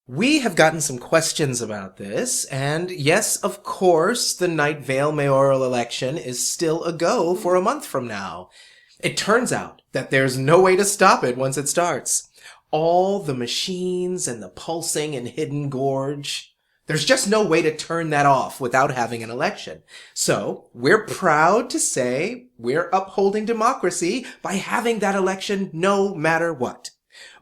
We have gotten some questions about this, and yes, of course, the Night Vale mayoral election is still a go for a month from now. It turns out that there's no way to stop it once it starts. All the machines and the pulsing and hidden gorge. There's just no way to turn that off without having an election. So, we're proud to say we're upholding democracy by having that election no matter what.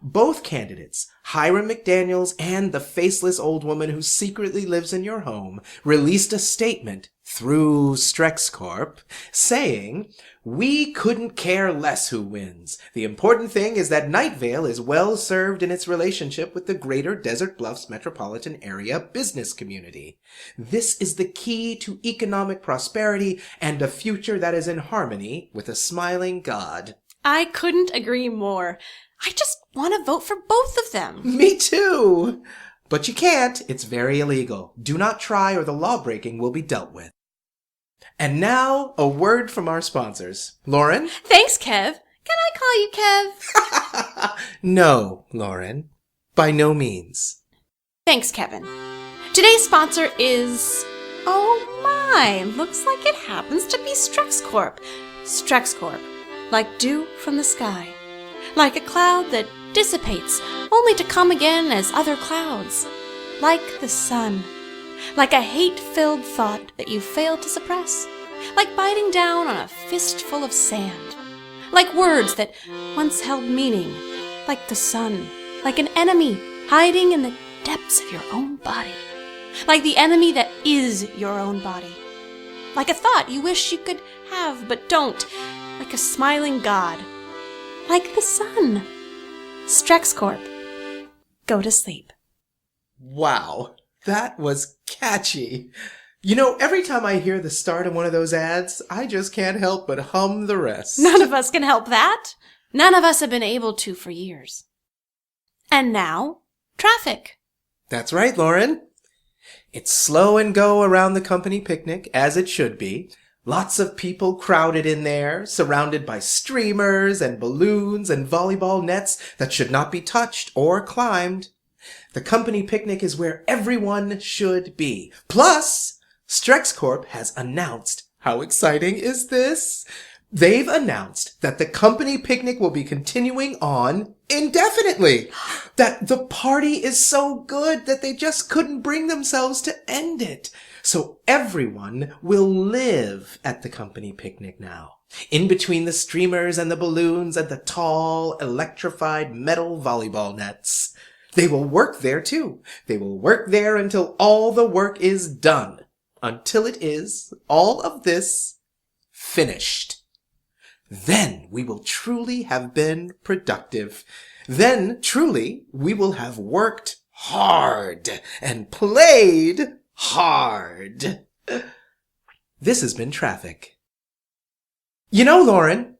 Both candidates, Hiram McDaniels and the faceless old woman who secretly lives in your home, released a statement through Strex Corp saying, "We couldn't care less who wins. The important thing is that Night Vale is well served in its relationship with the greater Desert Bluffs metropolitan area business community. This is the key to economic prosperity and a future that is in harmony with a smiling God." I couldn't agree more. I just want to vote for both of them. Me too! But you can't. It's very illegal. Do not try or the law breaking will be dealt with. And now, a word from our sponsors. Lauren? Thanks, Kev. Can I call you Kev? No, Lauren. By no means. Thanks, Kevin. Today's sponsor is... oh my, looks like it happens to be Strex Corp. Strex Corp. Like dew from the sky. Like a cloud that dissipates, only to come again as other clouds. Like the sun. Like a hate-filled thought that you failed to suppress. Like biting down on a fistful of sand. Like words that once held meaning. Like the sun. Like an enemy hiding in the depths of your own body. Like the enemy that is your own body. Like a thought you wish you could have but don't. Like a smiling God. Like the sun. Strex Corp. Go to sleep. Wow, that was catchy. You know, every time I hear the start of one of those ads, I just can't help but hum the rest. None of us can help that. None of us have been able to for years. And now, traffic. That's right, Lauren. It's slow and go around the company picnic, as it should be. Lots of people crowded in there, surrounded by streamers and balloons and volleyball nets that should not be touched or climbed. The company picnic is where everyone should be. Plus, Strex Corp has announced, how exciting is this? They've announced that the company picnic will be continuing on indefinitely. That the party is so good that they just couldn't bring themselves to end it. So everyone will live at the company picnic now. In between the streamers and the balloons and the tall, electrified metal volleyball nets. They will work there too. They will work there until all the work is done. Until it is, all of this, finished. Then we will truly have been productive. Then, truly, we will have worked hard and played hard. This has been Traffic. You know, Lauren,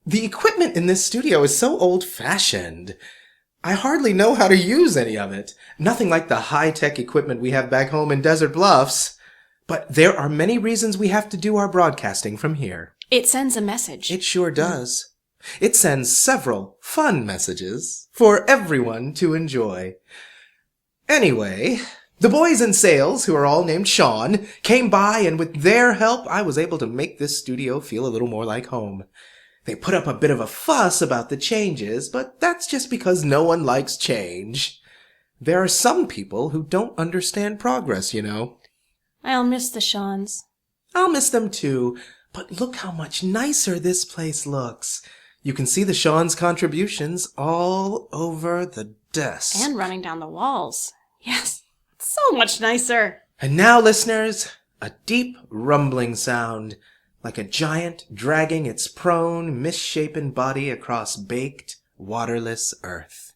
the equipment in this studio is so old-fashioned. I hardly know how to use any of it. Nothing like the high-tech equipment we have back home in Desert Bluffs. But there are many reasons we have to do our broadcasting from here. It sends a message. It sure does. It sends several fun messages for everyone to enjoy. Anyway, the boys in sales, who are all named Sean, came by, and with their help, I was able to make this studio feel a little more like home. They put up a bit of a fuss about the changes, but that's just because no one likes change. There are some people who don't understand progress, you know. I'll miss the Shawns. I'll miss them too, but look how much nicer this place looks. You can see the Sean's contributions all over the desk. And running down the walls. Yes, so much nicer. And now, listeners, a deep rumbling sound, like a giant dragging its prone, misshapen body across baked, waterless earth.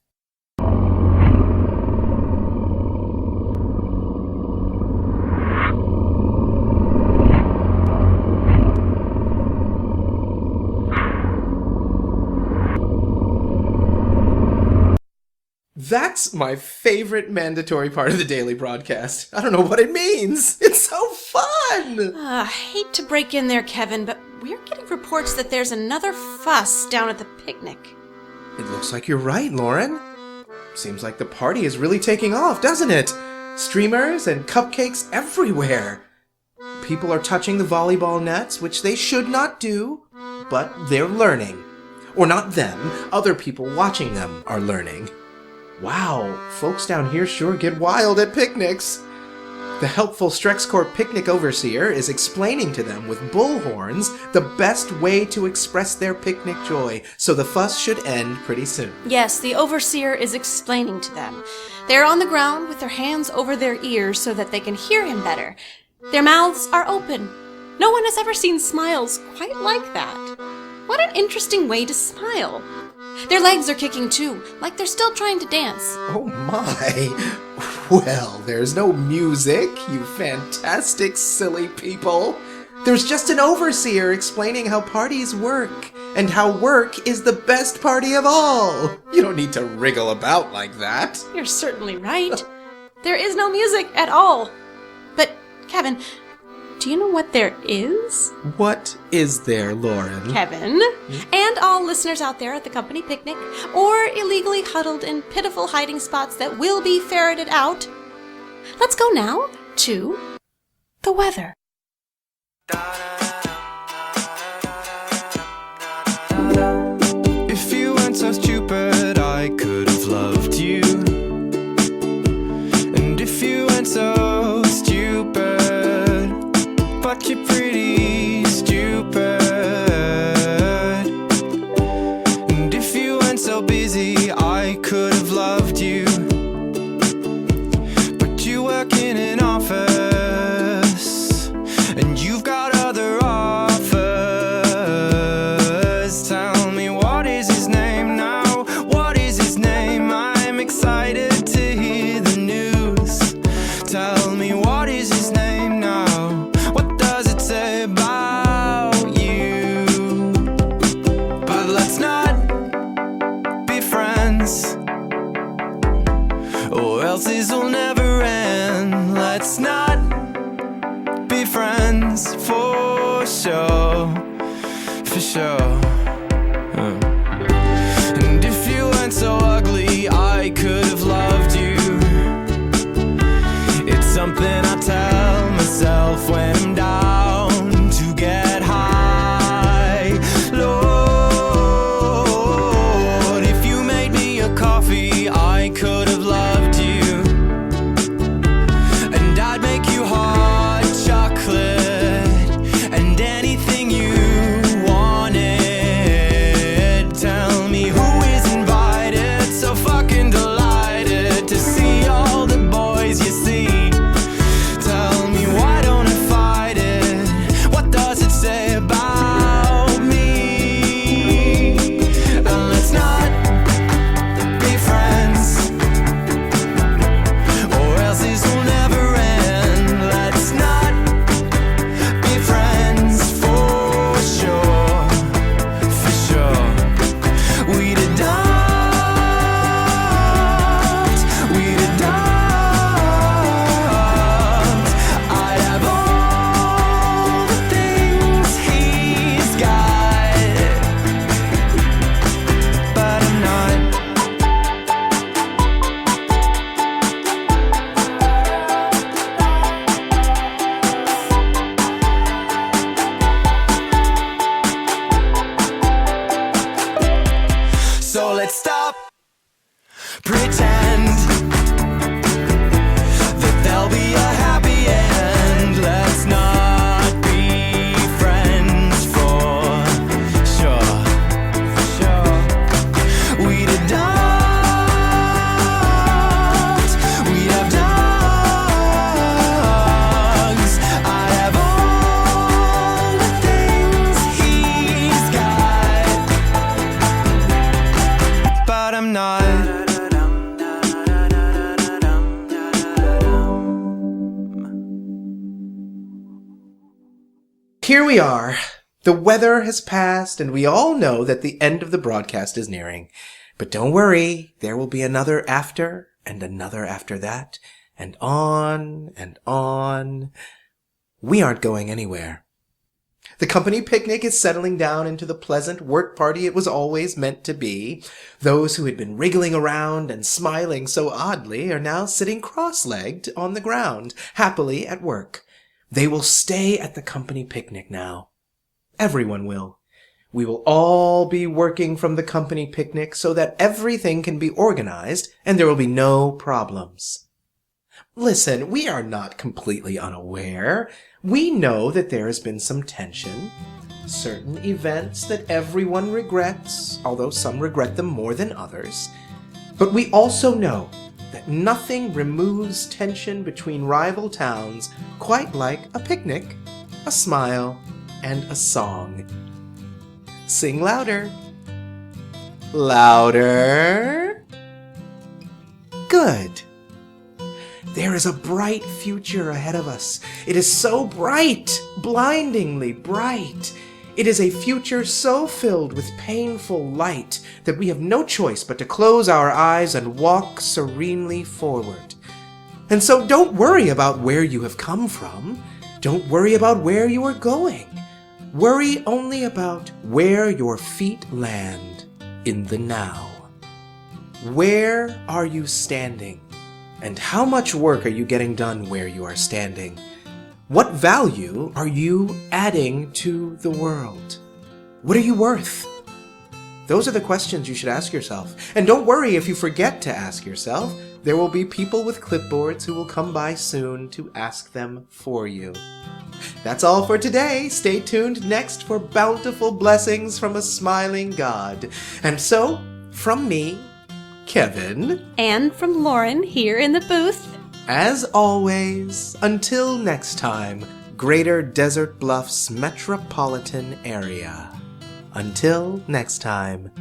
That's my favorite mandatory part of the daily broadcast. I don't know what it means. It's so fun! I hate to break in there, Kevin, but we're getting reports that there's another fuss down at the picnic. It looks like you're right, Lauren. Seems like the party is really taking off, doesn't it? Streamers and cupcakes everywhere. People are touching the volleyball nets, which they should not do, but they're learning. Or not them, other people watching them are learning. Wow, folks down here sure get wild at picnics. The helpful StrexCorp picnic overseer is explaining to them with bullhorns the best way to express their picnic joy, so the fuss should end pretty soon. Yes, the overseer is explaining to them. They're on the ground with their hands over their ears so that they can hear him better. Their mouths are open. No one has ever seen smiles quite like that. What an interesting way to smile. Their legs are kicking too, like they're still trying to dance. Oh my! Well, there's no music, you fantastic, silly people. There's just an overseer explaining how parties work, and how work is the best party of all. You don't need to wriggle about like that. You're certainly right. There is no music at all. But, Kevin, do you know what there is? What is there, Lauren? Kevin, and all listeners out there at the company picnic, or illegally huddled in pitiful hiding spots that will be ferreted out, let's go now to the weather. If you weren't so stupid, I could have loved you. And if you weren't so stupid, but you're pretty stupid. And if you weren't so busy, I could have loved you. But you work in an office, and you've got other offers. Tell me, what is his name now? What is his name? I'm excited to hear the news. Tell me, what is his name now? What does it say about you? But let's not be friends, or else this will never end. Let's not be friends for sure, for sure. And if you weren't so ugly, I could have loved you. It's something I tell myself when I'm down to get high. Lord, if you made me a coffee, I could have loved you. And I'd make you hot chocolate and anything you wanted. Tell me, who is invited? So fucking delighted to see all the boys you see. Tell me, why don't I fight it? What does it say about me? And let's not be friends, or else this will never end. Let's not be friends for sure, for sure. We'd adopt, we'd adopt. I'd have all the things he's got, but I'm not. So let's stop, pretend that there'll be a happy end. Let's not be friends for sure, for sure. We'd adopt, we'd have dogs. I'd have all the things he's got, but I'm not. Here we are. The weather has passed, and we all know that the end of the broadcast is nearing. But don't worry, there will be another after, and another after that, and on, and on. We aren't going anywhere. The company picnic is settling down into the pleasant work party it was always meant to be. Those who had been wriggling around and smiling so oddly are now sitting cross-legged on the ground, happily at work. They will stay at the company picnic now. Everyone will. We will all be working from the company picnic so that everything can be organized and there will be no problems. Listen, we are not completely unaware. We know that there has been some tension, certain events that everyone regrets, although some regret them more than others. But we also know that nothing removes tension between rival towns quite like a picnic, a smile, and a song. Sing louder. Louder. Good. There is a bright future ahead of us. It is so bright, blindingly bright. It is a future so filled with painful light that we have no choice but to close our eyes and walk serenely forward. And so don't worry about where you have come from. Don't worry about where you are going. Worry only about where your feet land in the now. Where are you standing? And how much work are you getting done where you are standing? What value are you adding to the world? What are you worth? Those are the questions you should ask yourself. And don't worry if you forget to ask yourself. There will be people with clipboards who will come by soon to ask them for you. That's all for today. Stay tuned next for bountiful blessings from a smiling God. And so, from me, Kevin, And from Lauren here in the booth. as always, until next time, Greater Desert Bluffs metropolitan area. Until next time.